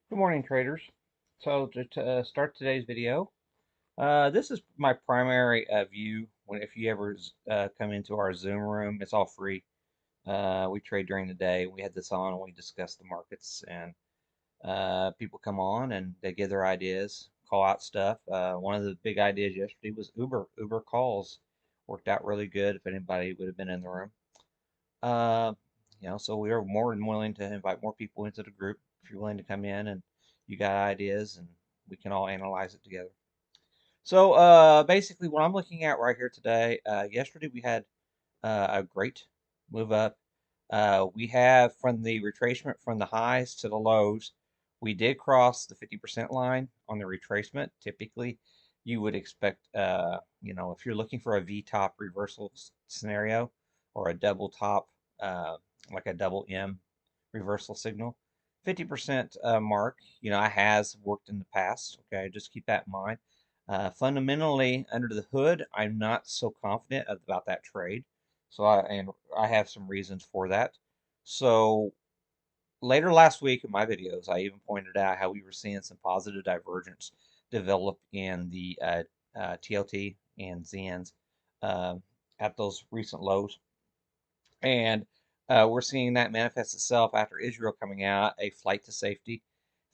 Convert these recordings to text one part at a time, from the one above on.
Good morning, traders. So to start today's video, this is my primary view. When if you ever come into our Zoom room, it's all free. We trade during the day. We had this on and we discuss the markets, and people come on and they give their ideas, call out stuff. One of the big ideas yesterday was Uber. Uber calls worked out really good. If anybody would have been in the room, uh, so we are more than willing to invite more people into the group if you're willing to come in and you got ideas and we can all analyze it together. So basically, what I'm looking at right here today, yesterday we had a great move up. We have from the retracement from the highs to the lows, we did cross the 50% line on the retracement. Typically, you would expect, if you're looking for a V-top reversal scenario or a double top, uh, like a double M reversal signal, 50% mark, I has worked in the past. Okay, just keep that in mind. Fundamentally, under the hood, I'm not so confident about that trade. I have some reasons for that. So later last week in my videos, I even pointed out how we were seeing some positive divergence develop in the TLT and ZNs uh, at those recent lows, and we're seeing that manifest itself after Israel coming out, a flight to safety.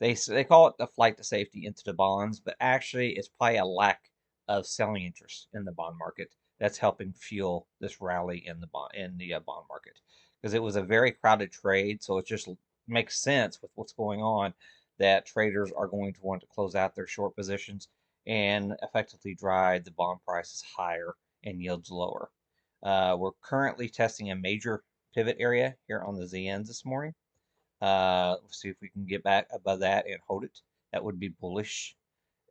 They call it the flight to safety into the bonds, but actually it's probably a lack of selling interest in the bond market that's helping fuel this rally in the bond market, because it was a very crowded trade. So it just makes sense with what's going on that traders are going to want to close out their short positions and effectively drive the bond prices higher and yields lower. We're currently testing a major pivot area here on the ZNs this morning. Let's see if we can get back above that and hold it. That would be bullish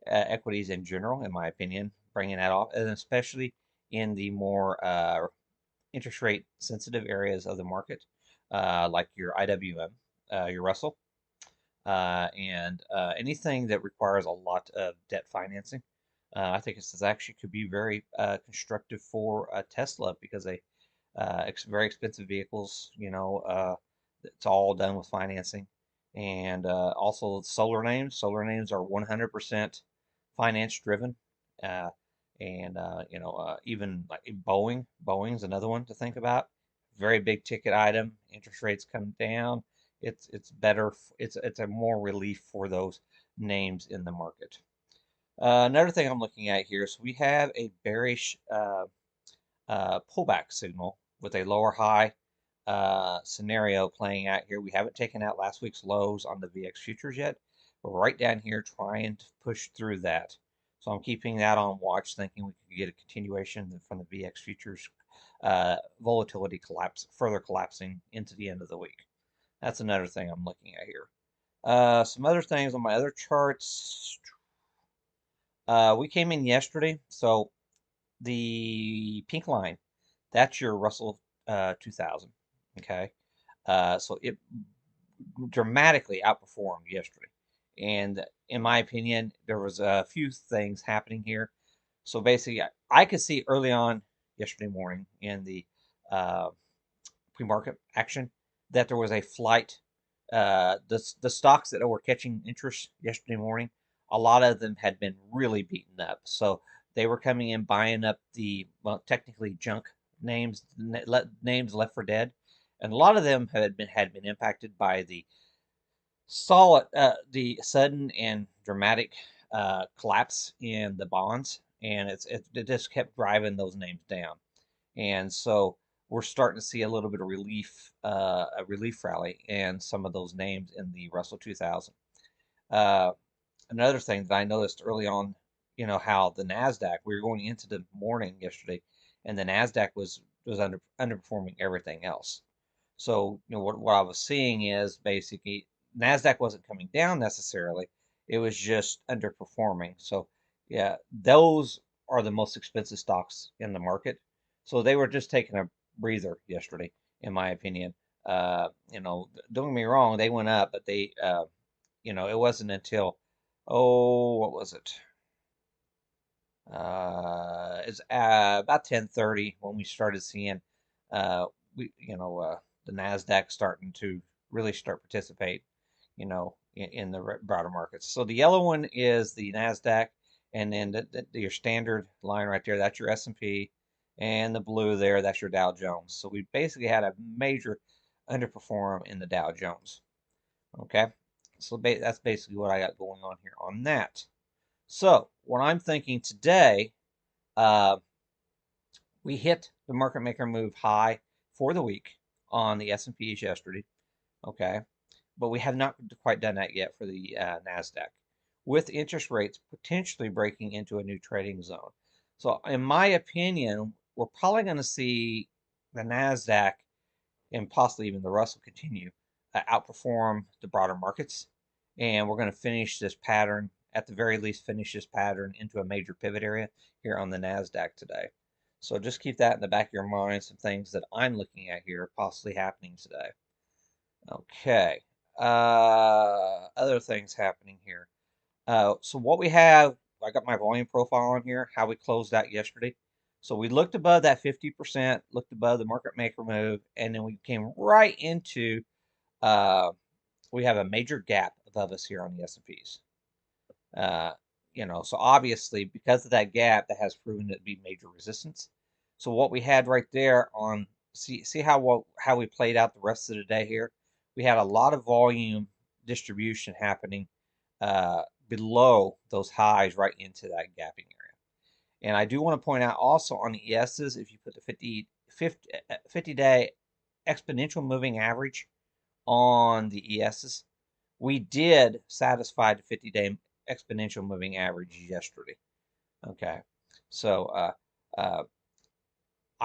equities in general, in my opinion, bringing that off, and especially in the more interest rate sensitive areas of the market, like your IWM, your Russell, and anything that requires a lot of debt financing. I think this is actually could be very constructive for Tesla because they very expensive vehicles. It's all done with financing, and also solar names. Solar names are 100% finance driven, uh, and even like Boeing. Boeing's another one to think about. Very big ticket item. Interest rates come down. It's better. It's a more relief for those names in the market. Another thing I'm looking at here, so we have a bearish pullback signal with a lower high scenario playing out here. We haven't taken out last week's lows on the VX futures yet. We're right down here trying to push through that. So I'm keeping that on watch, thinking we could get a continuation from the VX futures volatility further collapsing into the end of the week. That's another thing I'm looking at here. Some other things on my other charts. We came in yesterday, so the pink line, that's your Russell 2000. Okay. So it dramatically outperformed yesterday. And in my opinion, there was a few things happening here. So basically, I could see early on yesterday morning in the uh, pre-market action that there was a flight. The stocks that were catching interest yesterday morning, a lot of them had been really beaten up. So they were coming in buying up the, well, technically junk names, names left for dead, and a lot of them had been impacted by the sudden and dramatic collapse in the bonds, and it just kept driving those names down. And so we're starting to see a little bit of a relief rally in some of those names in the Russell 2000. Uh, Another thing that I noticed early on, how the Nasdaq, we were going into the morning yesterday, and the Nasdaq was underperforming everything else. So what I was seeing is basically Nasdaq wasn't coming down necessarily; it was just underperforming. So yeah, those are the most expensive stocks in the market. So they were just taking a breather yesterday, in my opinion. Don't get me wrong, they went up, but it wasn't until, oh, what was it? It's about 10:30 when we started seeing uh, we you know the Nasdaq starting to really start participate, in the broader markets. So the yellow one is the Nasdaq, and then your standard line right there, that's your S&P, and the blue there, that's your Dow Jones. So we basically had a major underperform in the Dow Jones. Okay, so that's basically what I got going on here on that. So what I'm thinking today, uh, we hit the market maker move high for the week on the S&Ps yesterday. Okay, but we have not quite done that yet for the Nasdaq, with interest rates potentially breaking into a new trading zone. So, in my opinion, we're probably going to see the Nasdaq and possibly even the Russell continue outperform the broader markets, and we're going to finish this pattern, at the very least, finish this pattern into a major pivot area here on the Nasdaq today. So just keep that in the back of your mind. Some things that I'm looking at here possibly happening today. Okay. Other things happening here. So what we have, I got my volume profile on here, how we closed out yesterday. So we looked above that 50%, looked above the market maker move, and then we came right into, uh, we have a major gap above us here on the S&Ps. Uh, so obviously because of that gap, that has proven to be major resistance. So what we had right there on, see how we played out the rest of the day here. We had a lot of volume distribution happening below those highs right into that gapping area. And I do want to point out also on the ESs, if you put the 50-day exponential moving average on the ESs, we did satisfy the 50-day exponential moving average yesterday. Okay, so I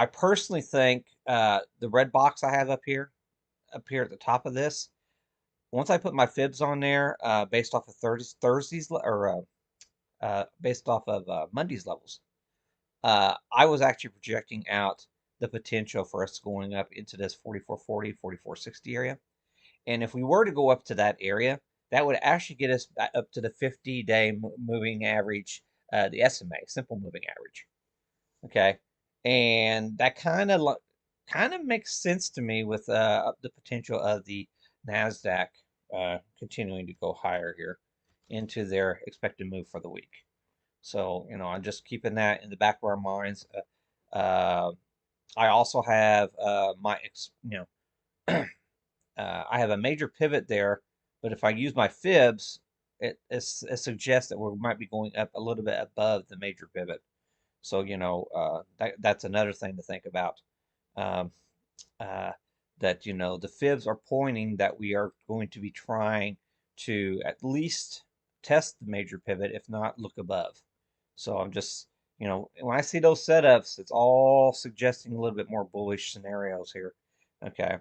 personally think the red box I have up here at the top of this, once I put my fibs on there, based off of Thursday's or based off of Monday's levels, I was actually projecting out the potential for us going up into this 4440, 4460 area. And if we were to go up to that area, that would actually get us up to the 50-day moving average, the SMA, simple moving average. Okay, and that kind of makes sense to me with the potential of the Nasdaq continuing to go higher here into their expected move for the week. So I'm just keeping that in the back of our minds. I also have I have a major pivot there, but if I use my fibs, it suggests that we might be going up a little bit above the major pivot. So that's another thing to think about. Um, uh, that the fibs are pointing that we are going to be trying to at least test the major pivot, if not look above. So I'm just when I see those setups, it's all suggesting a little bit more bullish scenarios here. Okay,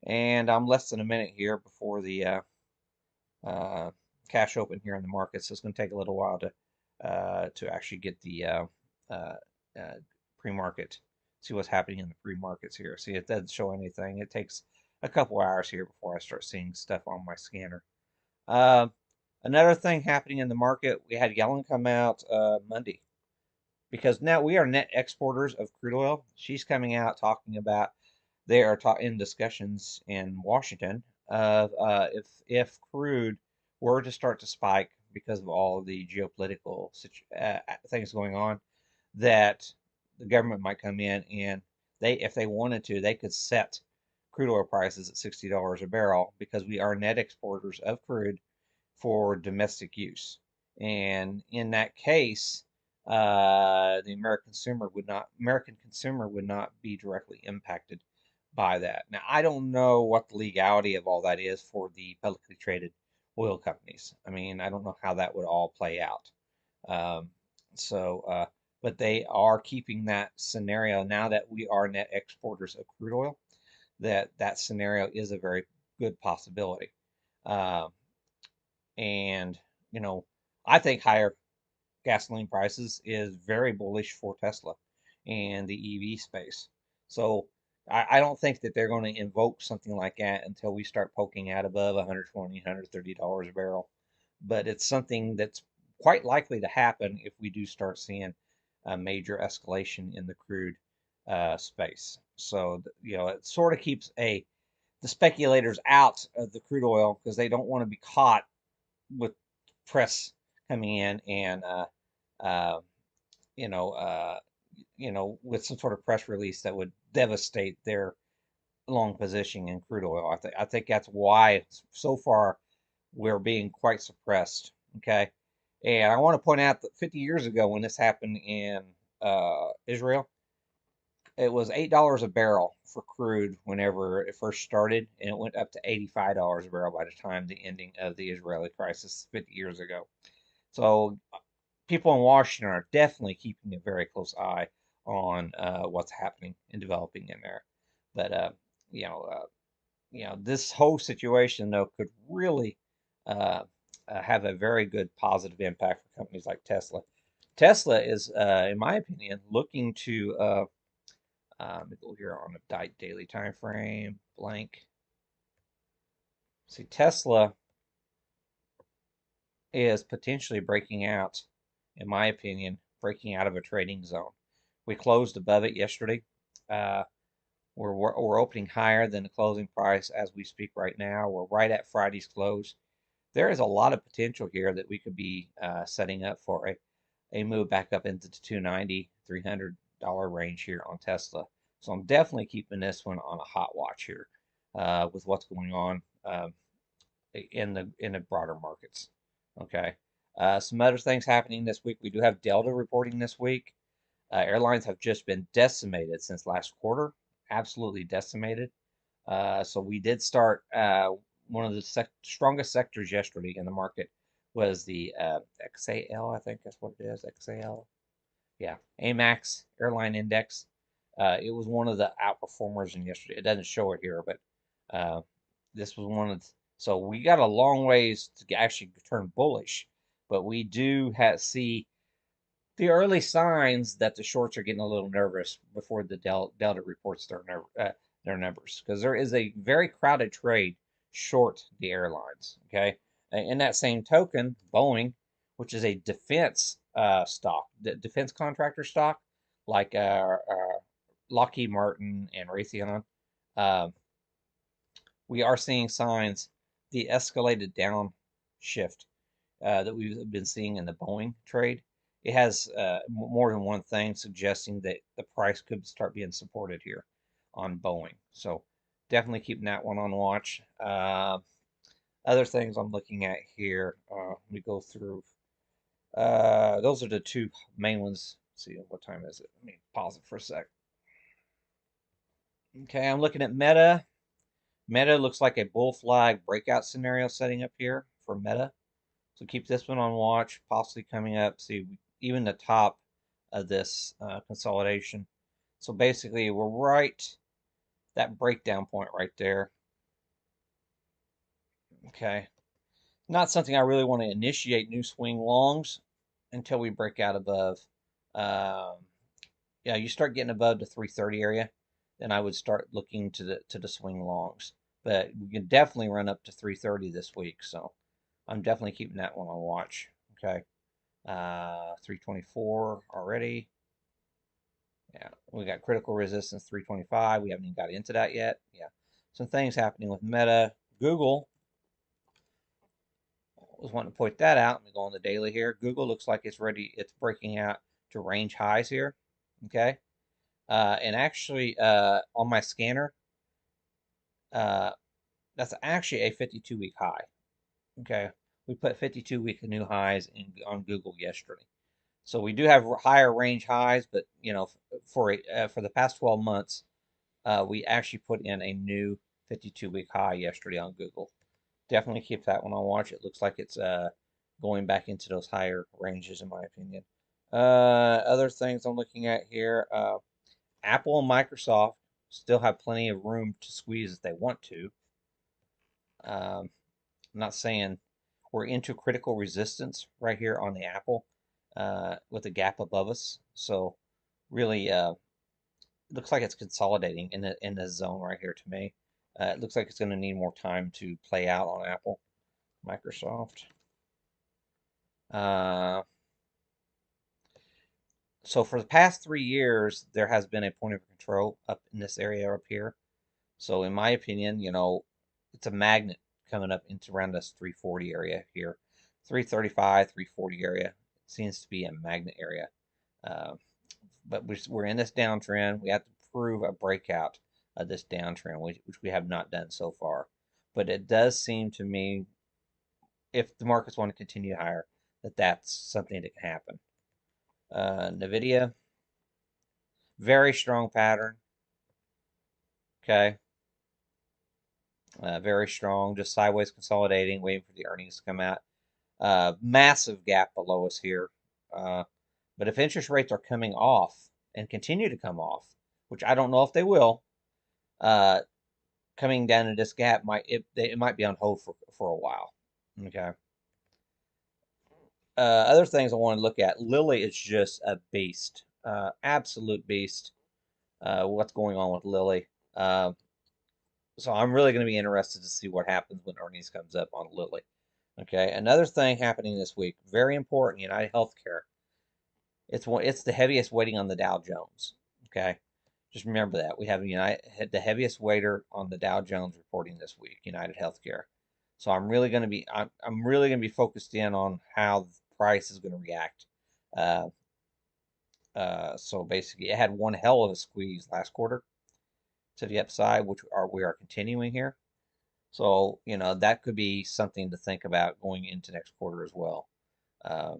and I'm less than a minute here before the uh, cash open here in the market, so it's going to take a little while to actually get the uh, pre-market, see what's happening in the pre-markets here. See, it doesn't show anything. It takes a couple hours here before I start seeing stuff on my scanner. Uh, Another thing happening in the market, we had Yellen come out Monday, because now we are net exporters of crude oil. She's coming out talking about they are in discussions in Washington of if crude were to start to spike because of all of the geopolitical things going on, that the government might come in and if they wanted to, they could set crude oil prices at $60 a barrel, because we are net exporters of crude for domestic use. And in that case, the American consumer would not be directly impacted by that. Now, I don't know what the legality of all that is for the publicly traded oil companies. I mean, I don't know how that would all play out. Um, but they are keeping that scenario, now that we are net exporters of crude oil, that scenario is a very good possibility. Um, and you know, I think higher gasoline prices is very bullish for Tesla and the EV space. So I don't think that they're going to invoke something like that until we start poking out above 120, $130 a barrel. But it's something that's quite likely to happen if we do start seeing a major escalation in the crude space. So it sort of keeps the speculators out of the crude oil because they don't want to be caught with press coming in and uh, you know uh, with some sort of press release that would devastate their long position in crude oil. I think that's why so far we're being quite suppressed. Okay, and I want to point out that 50 years ago when this happened in Israel, it was $8 a barrel for crude whenever it first started, and it went up to $85 a barrel by the time the ending of the Israeli crisis 50 years ago. So people in Washington are definitely keeping a very close eye on what's happening and developing in there. But you know, uh, this whole situation though could really uh, have a very good positive impact for companies like Tesla. Tesla is, in my opinion, looking to let me go here on a daily time frame. Blank. See, Tesla is potentially breaking out, in my opinion, breaking out of a trading zone. We closed above it yesterday. Uh, we're opening higher than the closing price as we speak right now. We're right at Friday's close. There is a lot of potential here that we could be setting up for a move back up into the 290, $300 range here on Tesla. So I'm definitely keeping this one on a hot watch here with what's going on in the broader markets. Okay. Some other things happening this week. We do have Delta reporting this week. Airlines have just been decimated since last quarter, absolutely decimated. So we did start one of the strongest sectors yesterday in the market was the XAL, I think that's what it is, XAL. Yeah, AMAX Airline Index. It was one of the outperformers in yesterday. It doesn't show it here, but uh, this was one of so we got a long ways to actually turn bullish, but we do see the early signs that the shorts are getting a little nervous before the Delta reports their numbers because there is a very crowded trade short the airlines. Okay, in that same token, Boeing, which is a defense stock, the defense contractor stock, like Lockheed Martin and Raytheon, uh, we are seeing signs the escalated downshift that we've been seeing in the Boeing trade. It has more than one thing suggesting that the price could start being supported here on Boeing. So definitely keeping that one on watch. Other things I'm looking at here, we go through. Those are the two main ones. Let's see, what time is it? Let me pause it for a sec. Okay, I'm looking at Meta. Meta looks like a bull flag breakout scenario setting up here for Meta. So keep this one on watch, possibly coming up. See, even the top of this consolidation. So basically, we're right, that breakdown point right there. Okay. Not something I really want to initiate new swing longs until we break out above. Um, yeah, you start getting above the 330 area, then I would start looking to the swing longs. But we can definitely run up to 330 this week, so I'm definitely keeping that one on watch. Okay. 324 already. Yeah, we got critical resistance 325. We haven't even got into that yet. Yeah, some things happening with Meta. Google was wanting to point that out. Let me go on the daily here. Google looks like it's ready. It's breaking out to range highs here. Okay, and actually on my scanner, uh, that's actually a 52-week high. Okay, we put 52-week new highs on Google yesterday. So we do have higher range highs, but for the past 12 months, we actually put in a new 52-week high yesterday on Google. Definitely keep that one on watch. It looks like it's going back into those higher ranges, in my opinion. Other things I'm looking at here, Apple and Microsoft still have plenty of room to squeeze if they want to. I'm not saying we're into critical resistance right here on the Apple with a gap above us. So really, it looks like it's consolidating in the zone right here to me. It looks like it's going to need more time to play out on Apple, Microsoft. Uh, so for the past 3 years, there has been a point of control up in this area up here. So in my opinion, it's a magnet coming up into around this 340 area here. 335, 340 area. It seems to be a magnet area. Uh, but we're in this downtrend. We have to prove a breakout of this downtrend, which we have not done so far. But it does seem to me, if the markets want to continue higher, that that's something that can happen. Nvidia, very strong pattern. Okay, very strong, just sideways consolidating, waiting for the earnings to come out. Massive gap below us here. Uh, but if interest rates are coming off and continue to come off, which I don't know if they will, uh, coming down to this gap it might be on hold for a while. Okay. Other things I want to look at. Lilly is just a beast, absolute beast. What's going on with Lilly? So I'm really going to be interested to see what happens when earnings comes up on Lilly. Okay. Another thing happening this week, very important. United Healthcare. It's the heaviest weighting on the Dow Jones. Okay. Just remember that we have the heaviest weighter on the Dow Jones reporting this week, United Healthcare. So I'm really going to be focused in on how the price is going to react. Uh, so basically, it had one hell of a squeeze last quarter to the upside, which we are continuing here. So that could be something to think about going into next quarter as well. Uh,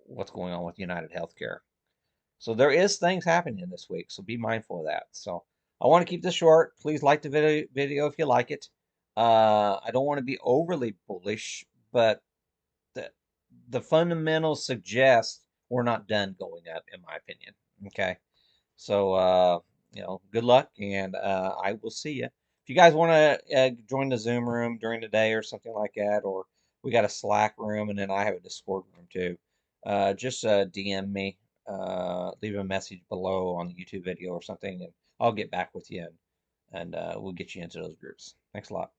what's going on with United Healthcare? So there is things happening this week, so be mindful of that. So I want to keep this short. Please like the video if you like it. I don't want to be overly bullish, but the the fundamentals suggest we're not done going up, in my opinion. Okay, so good luck, and I will see you. If you guys want to join the Zoom room during the day or something like that, or we got a Slack room, and then I have a Discord room too. Just DM me, leave a message below on the YouTube video or something, and I'll get back with you, and we'll get you into those groups. Thanks a lot.